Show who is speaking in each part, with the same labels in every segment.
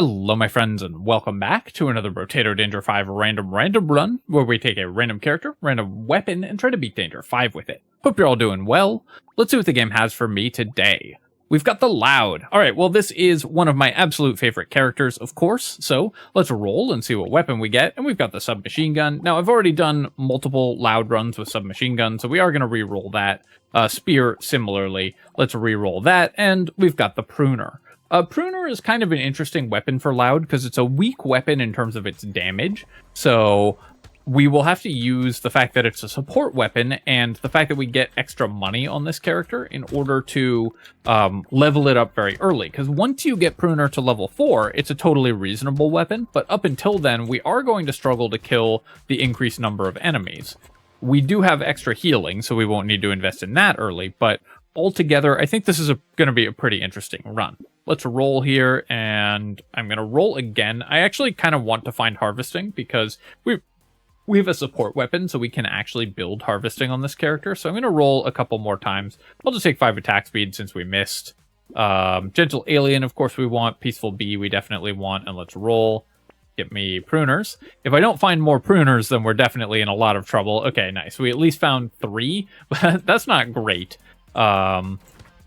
Speaker 1: Hello my friends and welcome back to another Brotato Danger 5 random run, where we take a random character, random weapon, and try to beat Danger 5 with it. Hope you're all doing well. Let's see what the game has for me today. We've got the Loud. Alright, well this is one of my absolute favorite characters, of course, so let's roll and see what weapon we get. And we've got the submachine gun. Now I've already done multiple Loud runs with submachine gun, so we are going to re-roll that. Spear, similarly, let's re-roll that, and we've got the Pruner. Pruner is kind of an interesting weapon for Loud because it's a weak weapon in terms of its damage. So we will have to use the fact that it's a support weapon and the fact that we get extra money on this character in order to level it up very early. Because once you get Pruner to level 4, it's a totally reasonable weapon. But up until then, we are going to struggle to kill the increased number of enemies. We do have extra healing, so we won't need to invest in that early. But altogether, I think this is going to be a pretty interesting run. Let's roll here, and I'm going to roll again. I actually kind of want to find harvesting because we have a support weapon, so we can actually build harvesting on this character. So I'm going to roll a couple more times. I'll just take 5 attack speed since we missed. Gentle Alien, of course we want. Peaceful Bee we definitely want, and let's roll. Get me pruners. If I don't find more pruners, then we're definitely in a lot of trouble. Okay, nice. We at least found 3, but that's not great.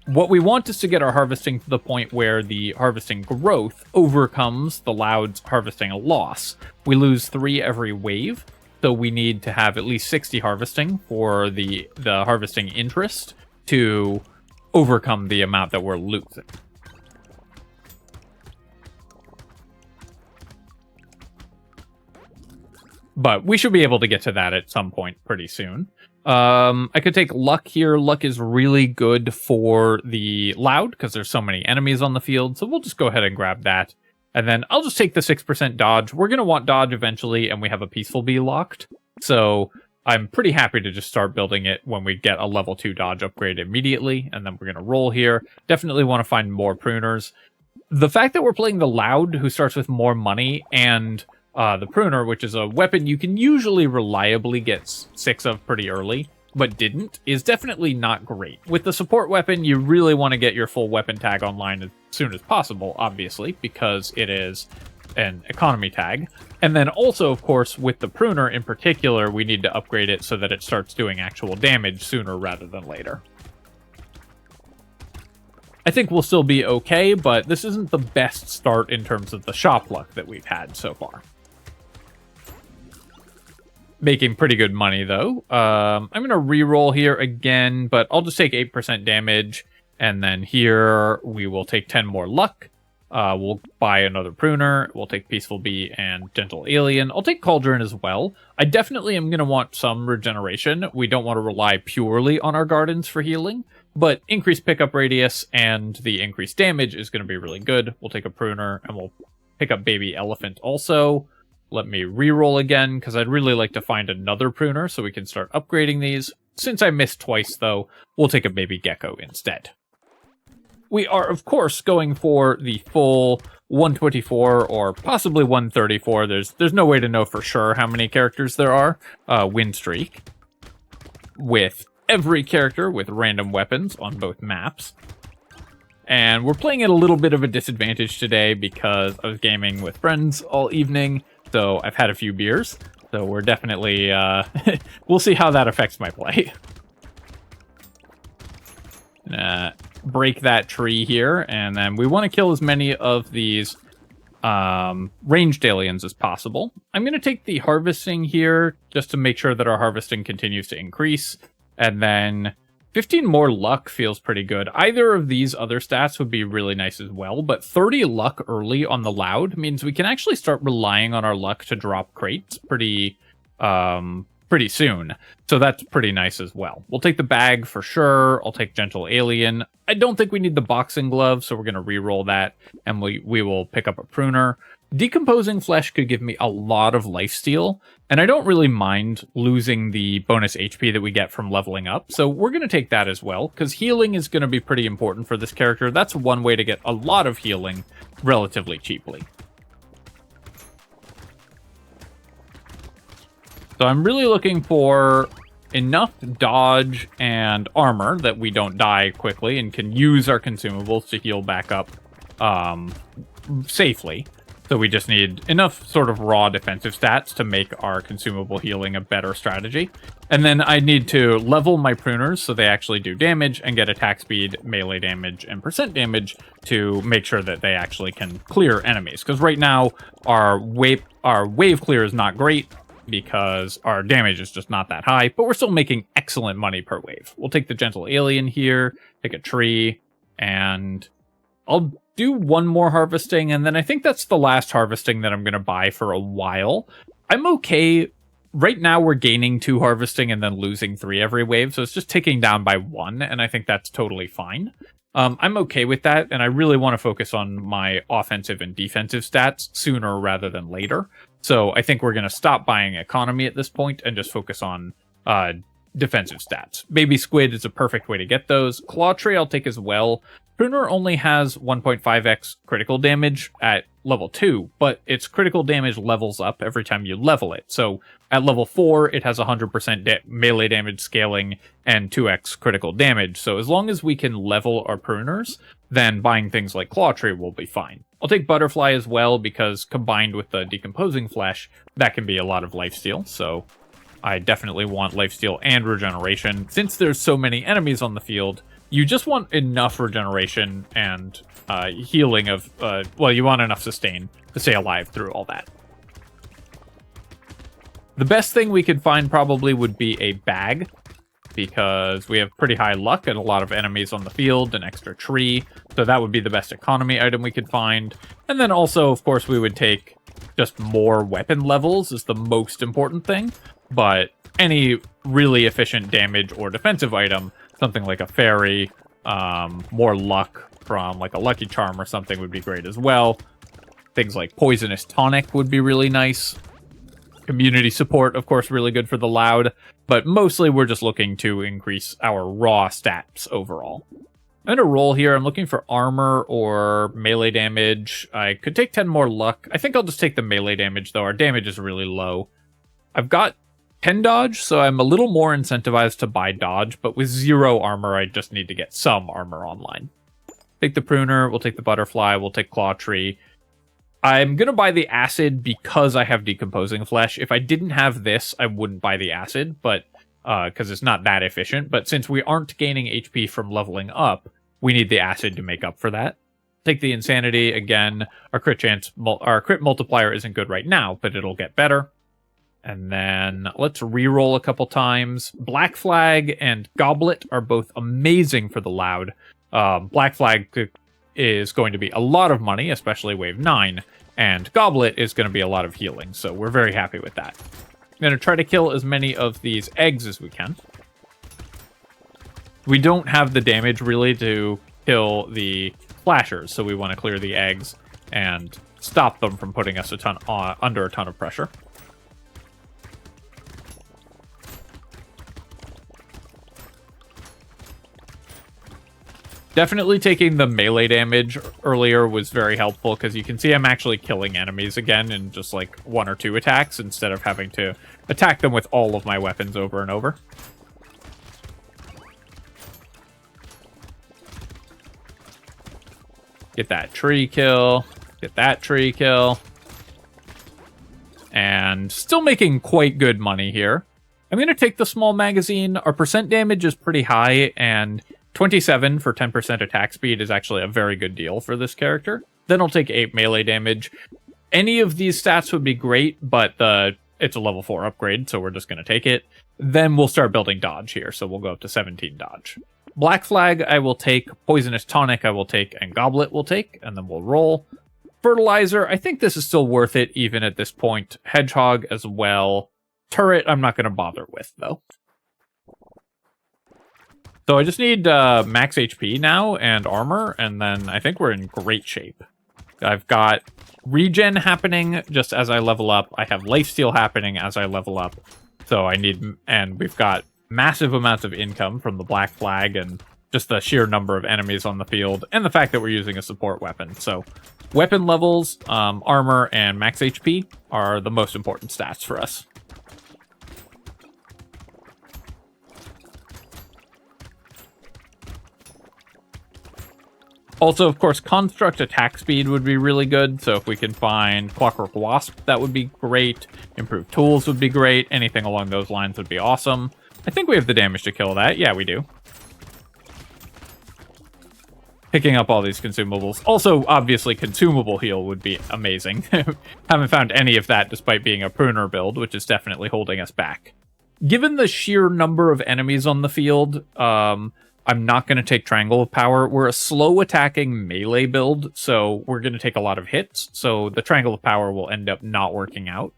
Speaker 1: What we want is to get our harvesting to the point where the harvesting growth overcomes the Loud's harvesting loss. We lose 3 every wave, so we need to have at least 60 harvesting for the harvesting interest to overcome the amount that we're losing. But we should be able to get to that at some point pretty soon. I could take Luck here. Luck is really good for the Loud because there's so many enemies on the field. So we'll just go ahead and grab that. And then I'll just take the 6% dodge. We're going to want dodge eventually, and we have a Peaceful Bee locked. So I'm pretty happy to just start building it when we get a level 2 dodge upgrade immediately. And then we're going to roll here. Definitely want to find more pruners. The fact that we're playing the Loud, who starts with more money, and the Pruner, which is a weapon you can usually reliably get 6 of pretty early, but didn't, is definitely not great. With the support weapon, you really want to get your full weapon tag online as soon as possible, obviously, because it is an economy tag. And then also, of course, with the Pruner in particular, we need to upgrade it so that it starts doing actual damage sooner rather than later. I think we'll still be okay, but this isn't the best start in terms of the shop luck that we've had so far. Making pretty good money, though. I'm going to re-roll here again, but I'll just take 8% damage. And then here, we will take 10 more luck. We'll buy another Pruner. We'll take Peaceful Bee and Gentle Alien. I'll take Cauldron as well. I definitely am going to want some regeneration. We don't want to rely purely on our gardens for healing. But increased pickup radius and the increased damage is going to be really good. We'll take a Pruner, and we'll pick up Baby Elephant also. Let me re-roll again, because I'd really like to find another Pruner so we can start upgrading these. Since I missed twice, though, we'll take a Baby Gecko instead. We are, of course, going for the full 124 or possibly 134. There's no way to know for sure how many characters there are. Win streak. With every character with random weapons on both maps. And we're playing at a little bit of a disadvantage today because I was gaming with friends all evening. So I've had a few beers, so we're definitely, we'll see how that affects my play. Break that tree here, and then we want to kill as many of these ranged aliens as possible. I'm going to take the harvesting here, just to make sure that our harvesting continues to increase, and then 15 more luck feels pretty good. Either of these other stats would be really nice as well, but 30 luck early on the Loud means we can actually start relying on our luck to drop crates pretty soon. So that's pretty nice as well. We'll take the bag for sure. I'll take Gentle Alien. I don't think we need the boxing glove, so we're going to re-roll that, and we will pick up a Pruner. Decomposing Flesh could give me a lot of lifesteal, and I don't really mind losing the bonus HP that we get from leveling up, so we're going to take that as well, because healing is going to be pretty important for this character. That's one way to get a lot of healing relatively cheaply. So I'm really looking for enough dodge and armor that we don't die quickly and can use our consumables to heal back up safely. So we just need enough sort of raw defensive stats to make our consumable healing a better strategy. And then I need to level my pruners so they actually do damage and get attack speed, melee damage, and percent damage to make sure that they actually can clear enemies. Because right now, our wave clear is not great because our damage is just not that high, but we're still making excellent money per wave. We'll take the Gentle Alien here, take a tree, and I'll do one more harvesting, and then I think that's the last harvesting that I'm going to buy for a while. I'm okay. Right now, we're gaining 2 harvesting and then losing 3 every wave, so it's just ticking down by 1, and I think that's totally fine. I'm okay with that, and I really want to focus on my offensive and defensive stats sooner rather than later. So I think we're going to stop buying economy at this point and just focus on defensive stats. Baby Squid is a perfect way to get those. Claw Tree I'll take as well. Pruner only has 1.5x critical damage at level 2, but its critical damage levels up every time you level it. So at level 4, it has 100% melee damage scaling and 2x critical damage. So as long as we can level our pruners, then buying things like Claw Tree will be fine. I'll take Butterfly as well because combined with the Decomposing Flesh, that can be a lot of lifesteal. So I definitely want lifesteal and regeneration. Since there's so many enemies on the field, you just want enough regeneration and healing of, well, you want enough sustain to stay alive through all that. The best thing we could find probably would be a bag, because we have pretty high luck and a lot of enemies on the field, an extra tree, so that would be the best economy item we could find. And then also, of course, we would take just more weapon levels is the most important thing, but any really efficient damage or defensive item, something like a fairy, more luck from like a lucky charm or something would be great as well. Things like Poisonous Tonic would be really nice. Community support, of course, really good for the loud, but mostly we're just looking to increase our raw stats overall. I'm going to roll here. I'm looking for armor or melee damage. I could take 10 more luck. I think I'll just take the melee damage, though. Our damage is really low. I've got 10 dodge, so I'm a little more incentivized to buy dodge, but with 0 armor, I just need to get some armor online. Take the Pruner, we'll take the Butterfly, we'll take Claw Tree. I'm going to buy the Acid because I have Decomposing Flesh. If I didn't have this, I wouldn't buy the Acid, but because it's not that efficient. But since we aren't gaining HP from leveling up, we need the Acid to make up for that. Take the Insanity. Again, our crit multiplier isn't good right now, but it'll get better. And then let's reroll a couple times. Black Flag and Goblet are both amazing for the loud. Black Flag is going to be a lot of money, especially wave 9, and Goblet is going to be a lot of healing, so we're very happy with that. I'm going to try to kill as many of these eggs as we can. We don't have the damage really to kill the flashers, so we want to clear the eggs and stop them from putting us under a ton of pressure. Definitely taking the melee damage earlier was very helpful, because you can see I'm actually killing enemies again in just like 1 or 2 attacks instead of having to attack them with all of my weapons over and over. Get that tree kill. Get that tree kill. And still making quite good money here. I'm going to take the small magazine. Our percent damage is pretty high, and 27 for 10% attack speed is actually a very good deal for this character. Then I'll take 8 melee damage. Any of these stats would be great, but it's a level 4 upgrade, so we're just going to take it. Then we'll start building dodge here, so we'll go up to 17 dodge. Black Flag I will take, Poisonous Tonic I will take, and Goblet will take, and then we'll roll. Fertilizer, I think this is still worth it even at this point. Hedgehog as well. Turret I'm not going to bother with, though. So I just need max HP now and armor, and then I think we're in great shape. I've got regen happening just as I level up. I have lifesteal happening as I level up. So and we've got massive amounts of income from the Black Flag and just the sheer number of enemies on the field, and the fact that we're using a support weapon. So weapon levels, armor, and max HP are the most important stats for us. Also, of course, Construct attack speed would be really good, so if we can find Clockwork Wasp, that would be great. Improved tools would be great. Anything along those lines would be awesome. I think we have the damage to kill that. Yeah, we do. Picking up all these consumables. Also, obviously, consumable heal would be amazing. Haven't found any of that despite being a Pruner build, which is definitely holding us back. Given the sheer number of enemies on the field, I'm not going to take Triangle of Power. We're a slow attacking melee build, so we're going to take a lot of hits. So the Triangle of Power will end up not working out.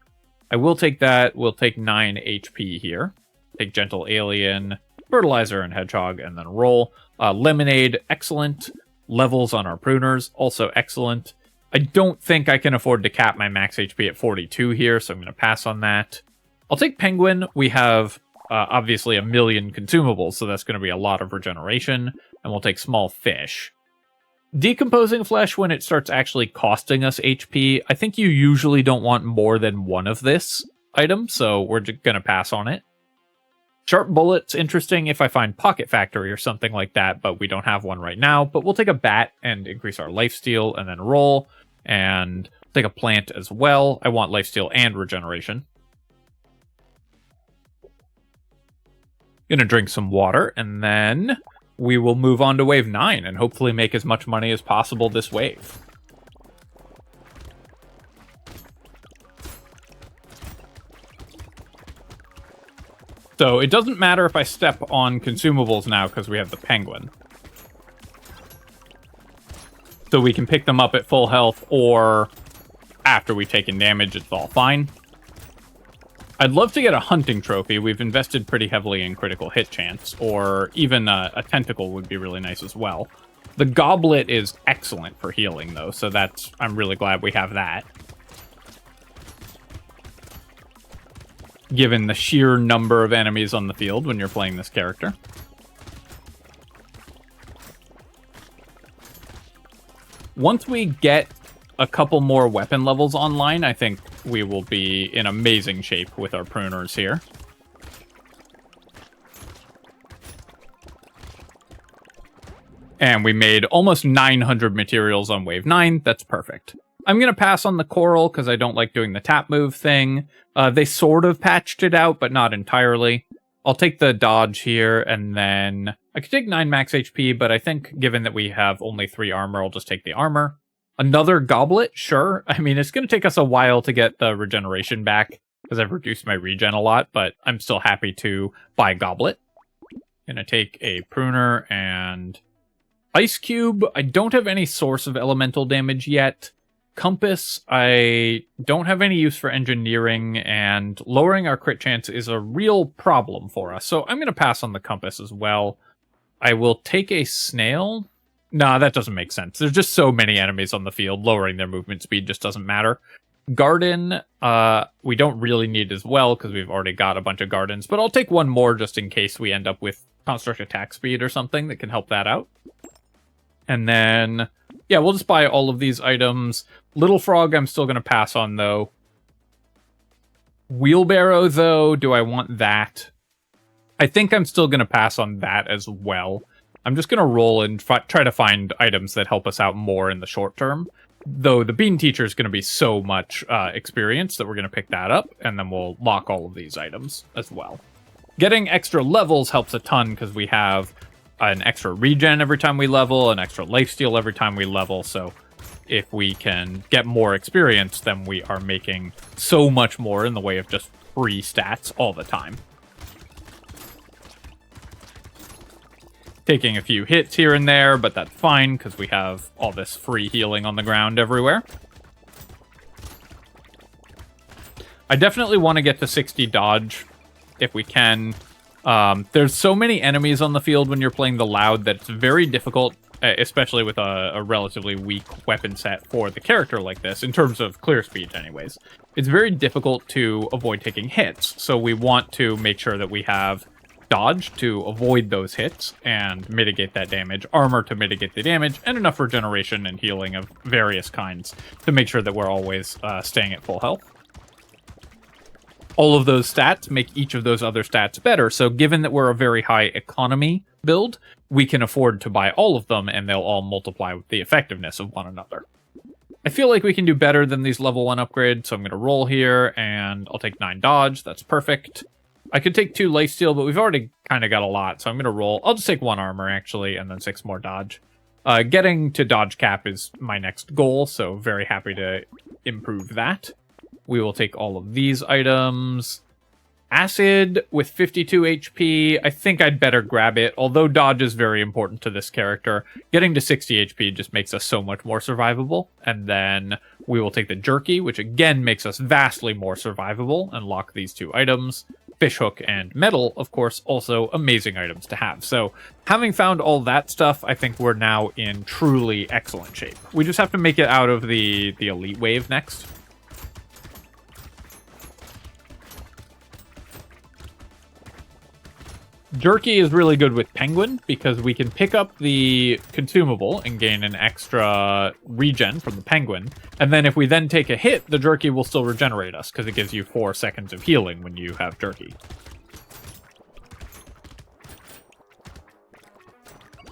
Speaker 1: I will take that. We'll take 9 HP here. Take Gentle Alien, Fertilizer, and Hedgehog, and then roll. Lemonade, excellent. Levels on our Pruners, also excellent. I don't think I can afford to cap my max HP at 42 here, so I'm going to pass on that. I'll take Penguin. We have... obviously 1 million consumables, so that's going to be a lot of regeneration, and we'll take Small Fish. Decomposing Flesh, when it starts actually costing us HP, I think you usually don't want more than one of this item, so we're going to pass on it. Sharp Bullet's interesting if I find Pocket Factory or something like that, but we don't have one right now, but we'll take a Bat and increase our lifesteal, and then roll, and take a Plant as well. I want lifesteal and regeneration. Gonna drink some water, and then we will move on to wave 9 and hopefully make as much money as possible this wave. So it doesn't matter if I step on consumables now because we have the Penguin. So we can pick them up at full health or after we've taken damage, it's all fine. I'd love to get a hunting trophy. We've invested pretty heavily in critical hit chance, or even a tentacle would be really nice as well. The goblet is excellent for healing, though, so I'm really glad we have that. Given the sheer number of enemies on the field when you're playing this character. Once we get a couple more weapon levels online, I think we will be in amazing shape with our pruners here. And we made almost 900 materials on wave 9. That's perfect. I'm going to pass on the coral because I don't like doing the tap move thing. They sort of patched it out, but not entirely. I'll take the dodge here, and then I could take 9 max HP, but I think given that we have only 3 armor, I'll just take the armor. Another goblet? Sure. I mean, it's going to take us a while to get the regeneration back because I've reduced my regen a lot, but I'm still happy to buy a goblet. Going to take a pruner and ice cube. I don't have any source of elemental damage yet. Compass, I don't have any use for engineering, and lowering our crit chance is a real problem for us. So I'm going to pass on the compass as well. I will take a snail. Nah, that doesn't make sense. There's just so many enemies on the field. Lowering their movement speed just doesn't matter. Garden, we don't really need as well because we've already got a bunch of gardens, but I'll take one more just in case we end up with construct attack speed or something that can help that out. And then, yeah, we'll just buy all of these items. Little Frog, I'm still going to pass on, though. Wheelbarrow, though, do I want that? I think I'm still going to pass on that as well. I'm just going to roll and try to find items that help us out more in the short term. Though the Bean Teacher is going to be so much experience that we're going to pick that up, and then we'll lock all of these items as well. Getting extra levels helps a ton because we have an extra regen every time we level, an extra lifesteal every time we level, so if we can get more experience, then we are making so much more in the way of just free stats all the time. Taking a few hits here and there, but that's fine because we have all this free healing on the ground everywhere. I definitely want to get to 60 dodge if we can. There's so many enemies on the field when you're playing the Loud that it's very difficult, especially with a relatively weak weapon set for the character like this, in terms of clear speed anyways. It's very difficult to avoid taking hits, so we want to make sure that we have dodge to avoid those hits and mitigate that damage, armor to mitigate the damage, and enough regeneration and healing of various kinds to make sure that we're always staying at full health. All of those stats make each of those other stats better, so given that we're a very high economy build, we can afford to buy all of them, and they'll all multiply with the effectiveness of one another. I feel like we can do better than these level 1 upgrades, so I'm going to roll here, and I'll take 9 dodge. That's perfect. I could take 2 lifesteal, but we've already kind of got a lot, so I'm going to roll. I'll just take 1 armor, actually, and then 6 more dodge. Getting to dodge cap is my next goal, so very happy to improve that. We will take all of these items. Acid with 52 HP, I think I'd better grab it, although dodge is very important to this character. Getting to 60 HP just makes us so much more survivable. And then we will take the jerky, which again makes us vastly more survivable, and lock these 2 items. Fishhook and metal, of course, also amazing items to have. So having found all that stuff, I think we're now in truly excellent shape. We just have to make it out of the elite wave next. Jerky is really good with Penguin because we can pick up the consumable and gain an extra regen from the Penguin. And then if we then take a hit, the Jerky will still regenerate us because it gives you 4 seconds of healing when you have Jerky.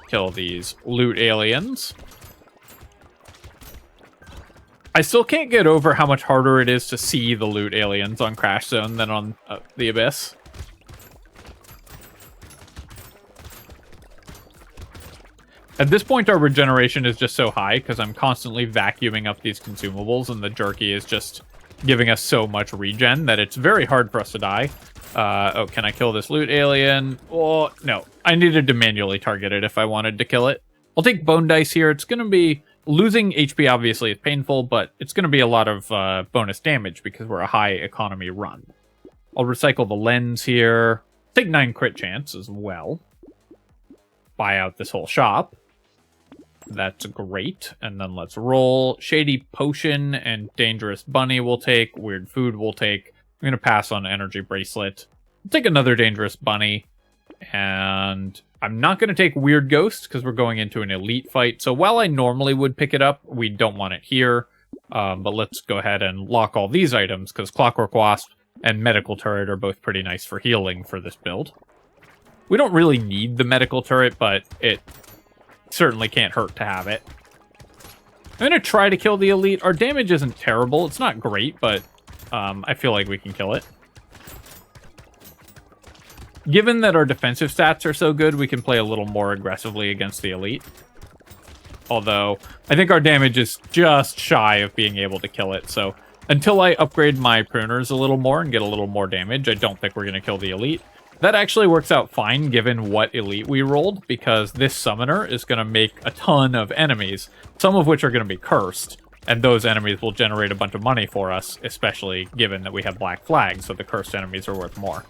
Speaker 1: Kill these loot aliens. I still can't get over how much harder it is to see the loot aliens on Crash Zone than on the Abyss. At this point, our regeneration is just so high because I'm constantly vacuuming up these consumables, and the jerky is just giving us so much regen that it's very hard for us to die. Oh, can I kill this loot alien? Oh, no. I needed to manually target it if I wanted to kill it. I'll take bone dice here. It's going to be... Losing HP obviously is painful, but it's going to be a lot of bonus damage because we're a high economy run. I'll recycle the lens here. Take 9 crit chance as well. Buy out this whole shop. That's great. And then let's roll. Shady Potion and Dangerous Bunny we'll take. Weird Food we'll take. I'm going to pass on Energy Bracelet. I'll take another Dangerous Bunny. And I'm not going to take Weird Ghost because we're going into an elite fight. So while I normally would pick it up, we don't want it here. But let's go ahead and lock all these items because Clockwork Wasp and Medical Turret are both pretty nice for healing for this build. We don't really need the Medical Turret, but it certainly can't hurt to have it. I'm going to try to kill the elite. Our damage isn't terrible. It's not great, but I feel like we can kill it. Given that our defensive stats are so good, we can play a little more aggressively against the elite. Although, I think our damage is just shy of being able to kill it, so until I upgrade my pruners a little more and get a little more damage, I don't think we're going to kill the elite. That actually works out fine given what elite we rolled, because this summoner is going to make a ton of enemies, some of which are going to be cursed, and those enemies will generate a bunch of money for us, especially given that we have Black Flag, so the cursed enemies are worth more.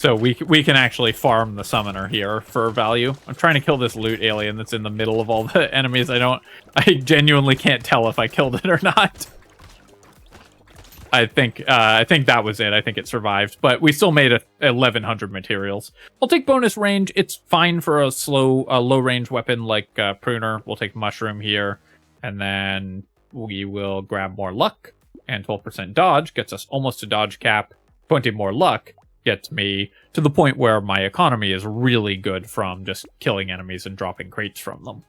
Speaker 1: So we can actually farm the summoner here for value. I'm trying to kill this loot alien that's in the middle of all the enemies. I genuinely can't tell if I killed it or not. I think that was it. I think it survived, but we still made 1,100 materials. I'll take bonus range. It's fine for a low range weapon like Pruner. We'll take mushroom here, and then we will grab more luck. And 12% dodge gets us almost to dodge cap. 20 more luck gets me to the point where my economy is really good from just killing enemies and dropping crates from them.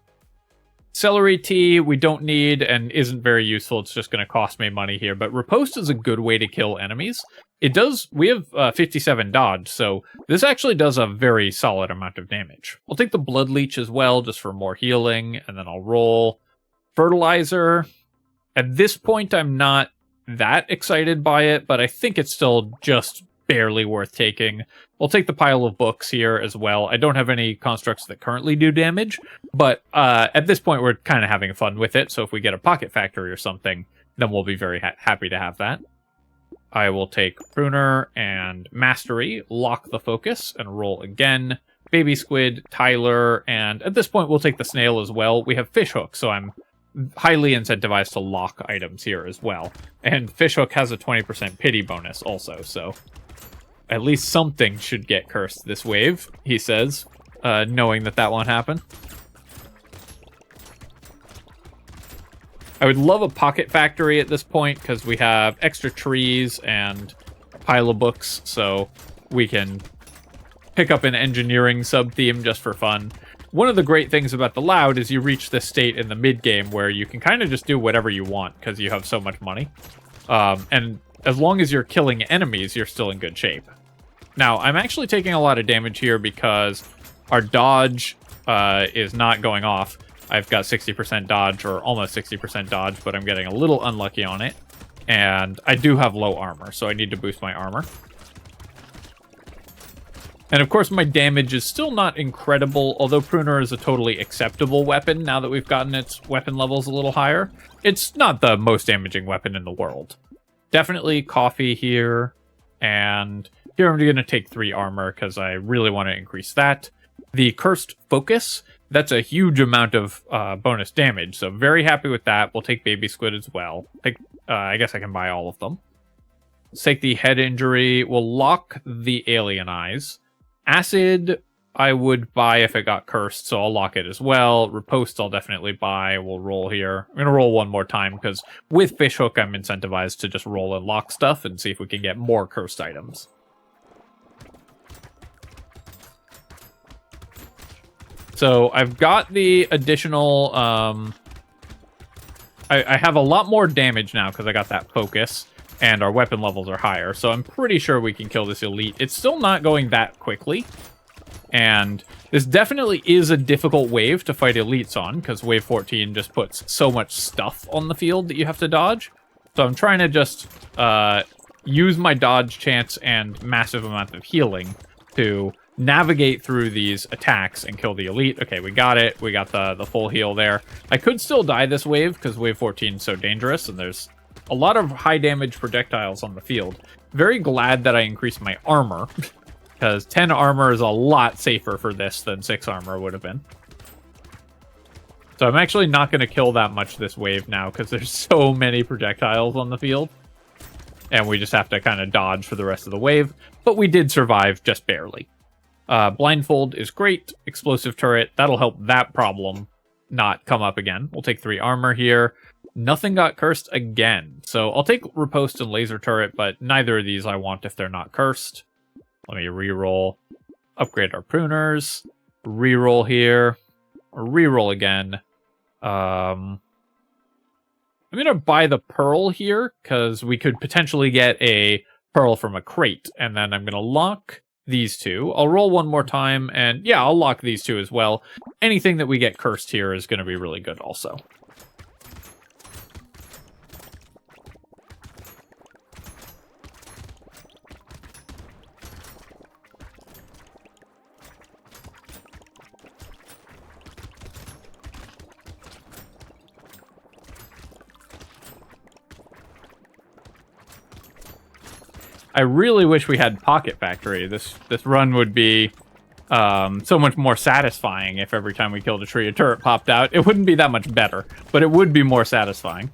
Speaker 1: Celery tea we don't need and isn't very useful. It's just going to cost me money here, but riposte is a good way to kill enemies. It does, we have 57 dodge, so this actually does a very solid amount of damage. I'll take the blood leech as well, just for more healing, and then I'll roll fertilizer. At this point, I'm not that excited by it, but I think it's still just barely worth taking. We'll take the pile of books here as well. I don't have any constructs that currently do damage, but at this point we're kind of having fun with it, so if we get a pocket factory or something, then we'll be very happy to have that. I will take Pruner and Mastery, lock the focus, and roll again. Baby Squid, Tyler, and at this point we'll take the Snail as well. We have Fishhook, so I'm highly incentivized to lock items here as well. And Fishhook has a 20% pity bonus also, so at least something should get cursed this wave, he says, knowing that won't happen. I would love a pocket factory at this point, because we have extra trees and a pile of books, so we can pick up an engineering sub-theme just for fun. One of the great things about the Loud is you reach this state in the mid-game where you can kind of just do whatever you want because you have so much money. And as long as you're killing enemies, you're still in good shape. Now, I'm actually taking a lot of damage here because our dodge is not going off. I've got 60% dodge, or almost 60% dodge, but I'm getting a little unlucky on it. And I do have low armor, so I need to boost my armor. And of course, my damage is still not incredible, although Pruner is a totally acceptable weapon now that we've gotten its weapon levels a little higher. It's not the most damaging weapon in the world. Definitely coffee here, and here I'm going to take 3 armor because I really want to increase that. The Cursed Focus, that's a huge amount of bonus damage, so very happy with that. We'll take Baby Squid as well. I guess I can buy all of them. Let's take the Head Injury. We'll lock the Alien Eyes. Acid, I would buy if it got cursed, so I'll lock it as well. Riposte, I'll definitely buy. We'll roll here. I'm going to roll one more time, because with Fishhook, I'm incentivized to just roll and lock stuff and see if we can get more cursed items. So I've got the additional... I have a lot more damage now because I got that focus, and our weapon levels are higher. So I'm pretty sure we can kill this elite. It's still not going that quickly. And this definitely is a difficult wave to fight elites on, because wave 14 just puts so much stuff on the field that you have to dodge. So I'm trying to just use my dodge chance and massive amount of healing to navigate through these attacks and kill the elite. Okay, we got it. We got the full heal there. I could still die this wave because wave 14 is so dangerous, and there's a lot of high damage projectiles on the field. Very glad that I increased my armor, because 10 armor is a lot safer for this than 6 armor would have been. So I'm actually not going to kill that much this wave now, because there's so many projectiles on the field. And we just have to kind of dodge for the rest of the wave. But we did survive just barely. Blindfold is great. Explosive turret, that'll help that problem not come up again. We'll take 3 armor here. Nothing got cursed again. So I'll take Riposte and Laser Turret, but neither of these I want if they're not cursed. Let me reroll. Upgrade our pruners. Reroll here. Reroll again. I'm going to buy the pearl here, because we could potentially get a pearl from a crate. And then I'm going to lock these 2. I'll roll one more time, and yeah, I'll lock these 2 as well. Anything that we get cursed here is going to be really good also. I really wish we had Pocket Factory. This run would be so much more satisfying if every time we killed a tree, a turret popped out. It wouldn't be that much better, but it would be more satisfying.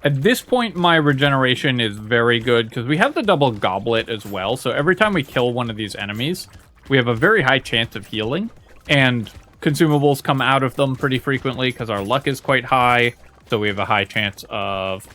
Speaker 1: At this point, my regeneration is very good, because we have the double goblet as well, so every time we kill one of these enemies, we have a very high chance of healing, and consumables come out of them pretty frequently because our luck is quite high, so we have a high chance of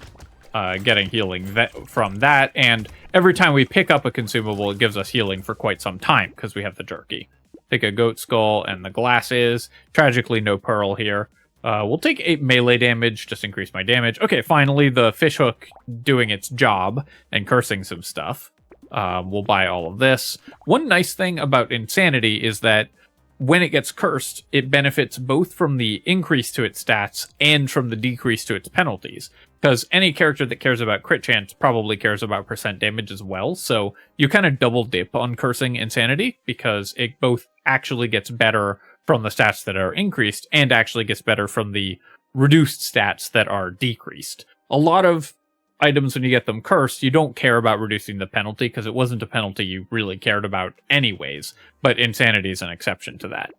Speaker 1: getting healing from that. And every time we pick up a consumable, it gives us healing for quite some time because we have the jerky. Take a goat skull and the glasses. Tragically, no pearl here. We'll take 8 melee damage, just increase my damage. Okay, finally, the fishhook doing its job and cursing some stuff. We'll buy all of this. One nice thing about Insanity is that when it gets cursed, it benefits both from the increase to its stats and from the decrease to its penalties. Because any character that cares about crit chance probably cares about percent damage as well. So you kind of double dip on cursing Insanity, because it both actually gets better from the stats that are increased and actually gets better from the reduced stats that are decreased. A lot of items, when you get them cursed, you don't care about reducing the penalty because it wasn't a penalty you really cared about anyways, but Insanity is an exception to that.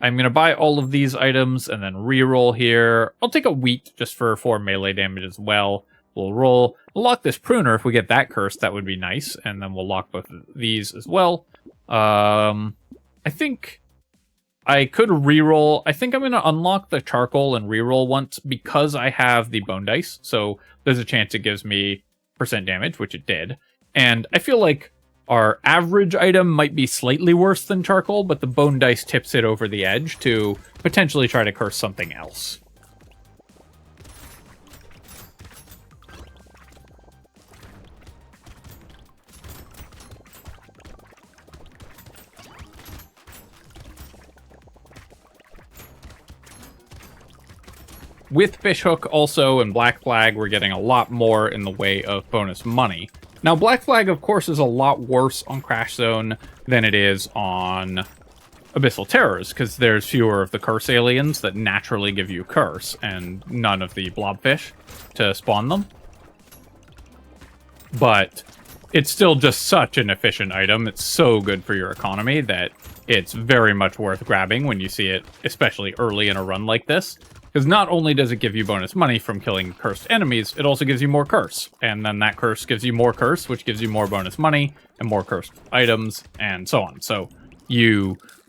Speaker 1: I'm going to buy all of these items and then reroll here. I'll take a wheat just for 4 melee damage as well. We'll roll. We'll lock this pruner. If we get that cursed, that would be nice, and then we'll lock both of these as well. I think I could reroll. I think I'm going to unlock the charcoal and reroll once because I have the bone dice. So there's a chance it gives me % damage, which it did. And I feel like our average item might be slightly worse than charcoal, but the bone dice tips it over the edge to potentially try to curse something else. With Fishhook also and Black Flag, we're getting a lot more in the way of bonus money. Now, Black Flag, of course, is a lot worse on Crash Zone than it is on Abyssal Terrors, because there's fewer of the curse aliens that naturally give you curse, and none of the blobfish to spawn them. But it's still just such an efficient item. It's so good for your economy that it's very much worth grabbing when you see it, especially early in a run like this. Because not only does it give you bonus money from killing cursed enemies, it also gives you more curse. And then that curse gives you more curse, which gives you more bonus money and more cursed items, and so on. So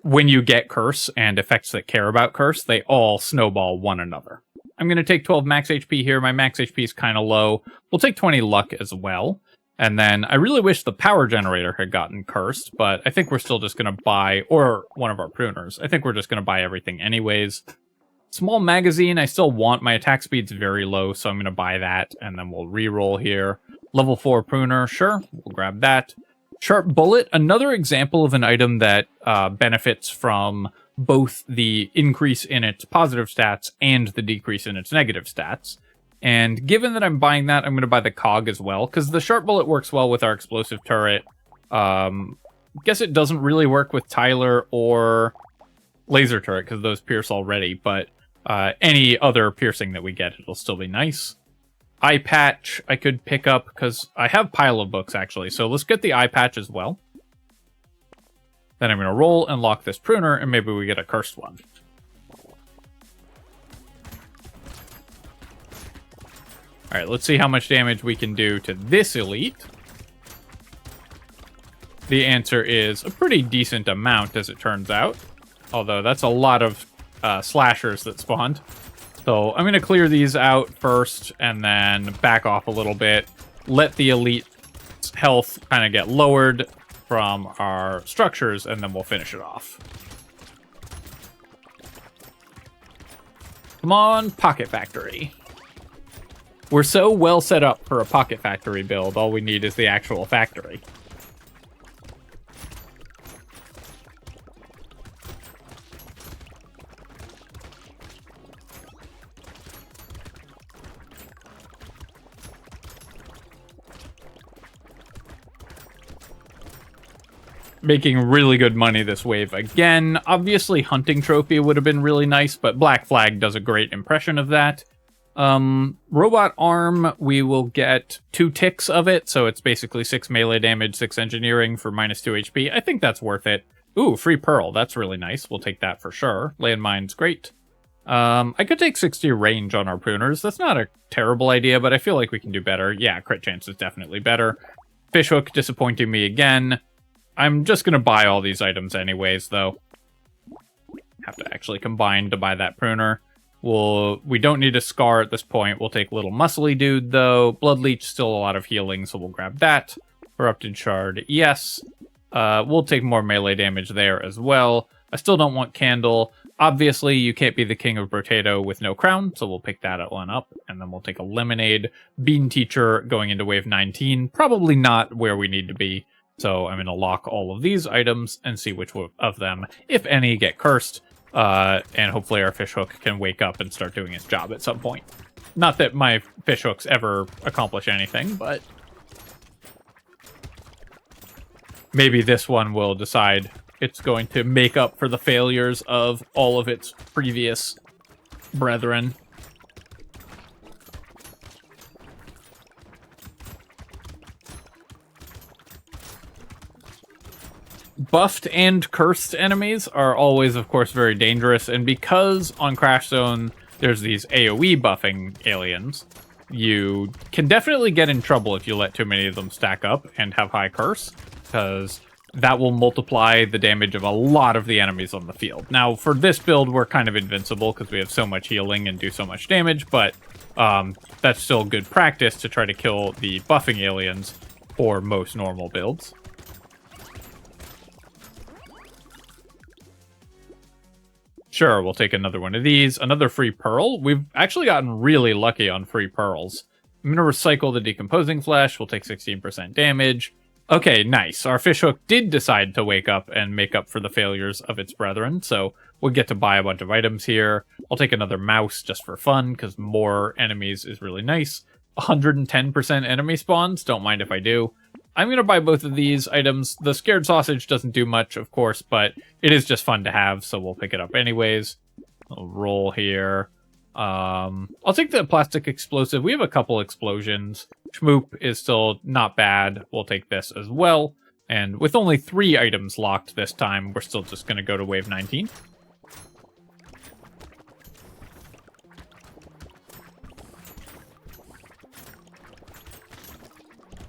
Speaker 1: when you get curse and effects that care about curse, they all snowball one another. I'm going to take 12 max HP here. My max HP is kind of low. We'll take 20 luck as well. And then I really wish the power generator had gotten cursed, but I think we're still just going to buy, or one of our pruners. I think we're just going to buy everything anyways. Small magazine, I still want. My attack speed's very low, so I'm going to buy that, and then we'll reroll here. Level 4 pruner, sure, we'll grab that. Sharp bullet, another example of an item that benefits from both the increase in its positive stats and the decrease in its negative stats. And given that I'm buying that, I'm going to buy the cog as well, because the sharp bullet works well with our explosive turret. Guess it doesn't really work with Tyler or laser turret, because those pierce already, but any other piercing that we get, it'll still be nice. Eye patch I could pick up, because I have pile of books, actually, so let's get the eye patch as well. Then I'm going to roll and lock this pruner, and maybe we get a cursed one. Alright, let's see how much damage we can do to this elite. The answer is a pretty decent amount, as it turns out. Although that's a lot of slashers that spawned. So I'm going to clear these out first and then back off a little bit. Let the elite's health kind of get lowered from our structures, and then we'll finish it off. Come on, Pocket Factory. We're so well set up for a Pocket Factory build, all we need is the actual factory. Making really good money this wave again. Obviously, Hunting Trophy would have been really nice, but Black Flag does a great impression of that. Robot Arm, we will get 2 ticks of it, so it's basically 6 melee damage, 6 engineering for minus 2 HP. I think that's worth it. Ooh, free Pearl, that's really nice. We'll take that for sure. Landmine's great. I could take 60 range on our pruners. That's not a terrible idea, but I feel like we can do better. Yeah, crit chance is definitely better. Fishhook disappointing me again. I'm just going to buy all these items anyways, though. Have to actually combine to buy that pruner. We don't need a scar at this point. We'll take Little Muscly Dude, though. Blood Leech, still a lot of healing, so we'll grab that. Corrupted Shard, yes. We'll take more melee damage there as well. I still don't want Candle. Obviously, you can't be the king of Brotato with no crown, so we'll pick that one up. And then we'll take a Lemonade. Bean Teacher going into wave 19. Probably not where we need to be. So I'm going to lock all of these items and see which of them, if any, get cursed. And hopefully our fishhook can wake up and start doing its job at some point. Not that my fishhooks ever accomplish anything, but maybe this one will decide it's going to make up for the failures of all of its previous brethren. Buffed and cursed enemies are always, of course, very dangerous, and because on Crash Zone there's these AoE buffing aliens, you can definitely get in trouble if you let too many of them stack up and have high curse, because that will multiply the damage of a lot of the enemies on the field. Now, for this build, we're kind of invincible because we have so much healing and do so much damage, but that's still good practice to try to kill the buffing aliens for most normal builds. Sure, we'll take another one of these. Another free pearl. We've actually gotten really lucky on free pearls. I'm going to recycle the decomposing flesh. We'll take 16% damage. Okay, nice. Our fishhook did decide to wake up and make up for the failures of its brethren, so we'll get to buy a bunch of items here. I'll take another mouse just for fun, because more enemies is really nice. 110% enemy spawns, don't mind if I do. I'm going to buy both of these items. The scared sausage doesn't do much, of course, but it is just fun to have, so we'll pick it up anyways. I'll roll here. I'll take the plastic explosive. We have a couple explosions. Schmoop is still not bad. We'll take this as well. And with only 3 items locked this time, we're still just going to go to wave 19.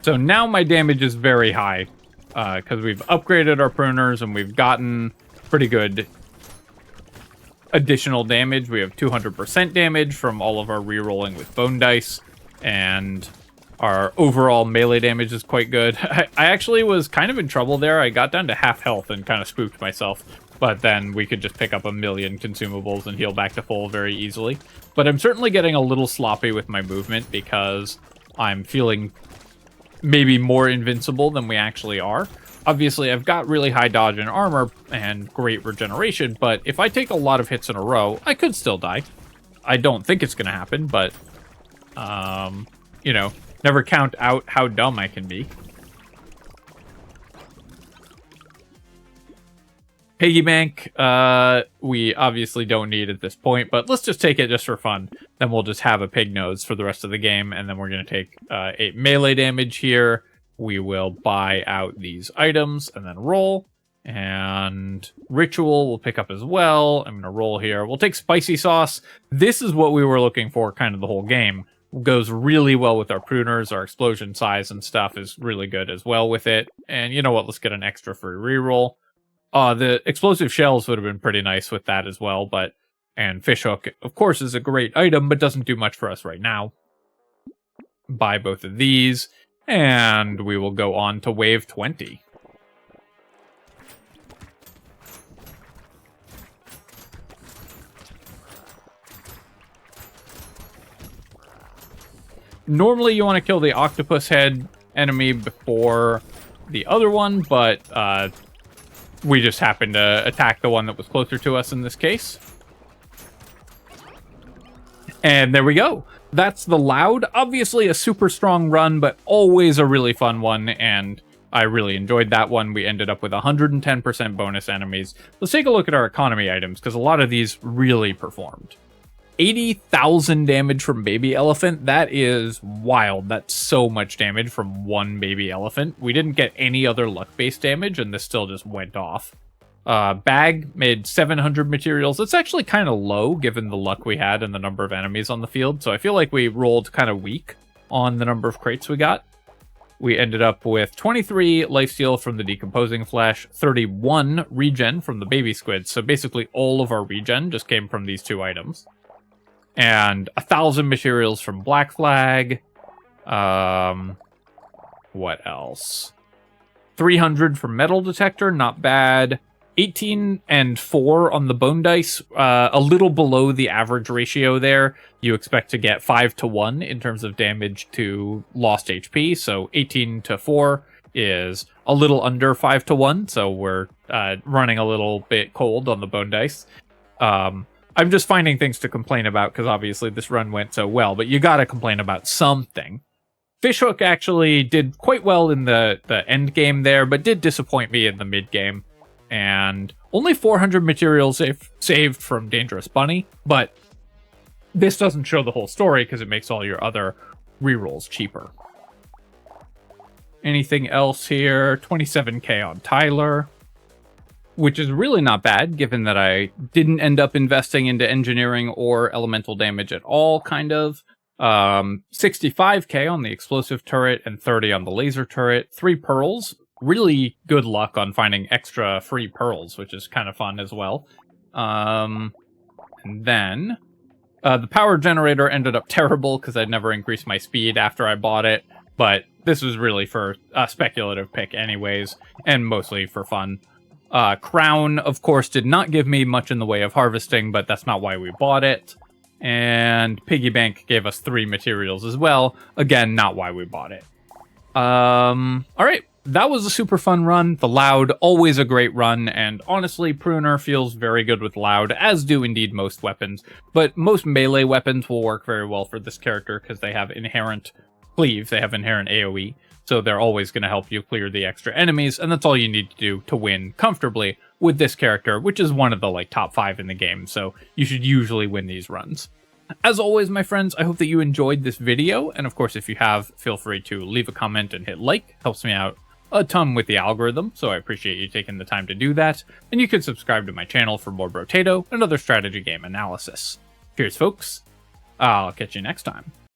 Speaker 1: So now my damage is very high, because we've upgraded our pruners and we've gotten pretty good additional damage. We have 200% damage from all of our rerolling with bone dice, and our overall melee damage is quite good. I actually was kind of in trouble there. I got down to half health and kind of spooked myself, but then we could just pick up a million consumables and heal back to full very easily. But I'm certainly getting a little sloppy with my movement because I'm feeling maybe more invincible than we actually are. Obviously, I've got really high dodge and armor and great regeneration, but if I take a lot of hits in a row, I could still die. I don't think it's going to happen, but, you know, never count out how dumb I can be. Piggy bank, we obviously don't need at this point, but let's just take it just for fun. Then we'll just have a pig nose for the rest of the game, and then we're going to take 8 melee damage here. We will buy out these items and then roll. And ritual we'll pick up as well. I'm going to roll here. We'll take spicy sauce. This is what we were looking for kind of the whole game. Goes really well with our pruners. Our explosion size and stuff is really good as well with it. And you know what? Let's get an extra free reroll. The explosive shells would have been pretty nice with that as well, but... And fishhook, of course, is a great item, but doesn't do much for us right now. Buy both of these, and we will go on to wave 20. Normally, you want to kill the octopus head enemy before the other one, but we just happened to attack the one that was closer to us in this case. And there we go. That's the Loud. Obviously a super strong run, but always a really fun one, and I really enjoyed that one. We ended up with 110% bonus enemies. Let's take a look at our economy items, because a lot of these really performed. 80,000 damage from Baby Elephant. That is wild. That's so much damage from one Baby Elephant. We didn't get any other luck-based damage, and this still just went off. Bag made 700 materials. That's actually kind of low, given the luck we had and the number of enemies on the field, so I feel like we rolled kind of weak on the number of crates we got. We ended up with 23 lifesteal from the decomposing flesh, 31 regen from the baby squids, so basically all of our regen just came from these 2 items. And 1,000 materials from Black Flag. What else? 300 from Metal Detector, not bad. 18 and 4 on the bone dice, a little below the average ratio there. You expect to get 5 to 1 in terms of damage to lost HP, so 18 to 4 is a little under 5 to 1, so we're running a little bit cold on the bone dice. I'm just finding things to complain about, because obviously this run went so well, but you gotta complain about something. Fishhook actually did quite well in the end game there, but did disappoint me in the mid game. And only 400 materials saved from Dangerous Bunny, but this doesn't show the whole story because it makes all your other rerolls cheaper. Anything else here? 27k on Tyler, which is really not bad, given that I didn't end up investing into engineering or elemental damage at all, kind of. 65k on the explosive turret and 30 on the laser turret. 3 pearls. really good luck on finding extra free pearls, which is kind of fun as well. And then the power generator ended up terrible because I'd never increased my speed after I bought it, but this was really for a speculative pick anyways, and mostly for fun. Crown, of course, did not give me much in the way of harvesting, but that's not why we bought it. And Piggy Bank gave us 3 materials as well. Again, not why we bought it. Alright, that was a super fun run. The Loud, always a great run, and honestly, Pruner feels very good with Loud, as do indeed most weapons. But most melee weapons will work very well for this character because they have inherent cleave, they have inherent AoE, so they're always going to help you clear the extra enemies, and that's all you need to do to win comfortably with this character, which is one of the top 5 in the game, so you should usually win these runs. As always, my friends, I hope that you enjoyed this video, and of course, if you have, feel free to leave a comment and hit like. Helps me out a ton with the algorithm, so I appreciate you taking the time to do that, and you can subscribe to my channel for more Brotato and other strategy game analysis. Cheers, folks. I'll catch you next time.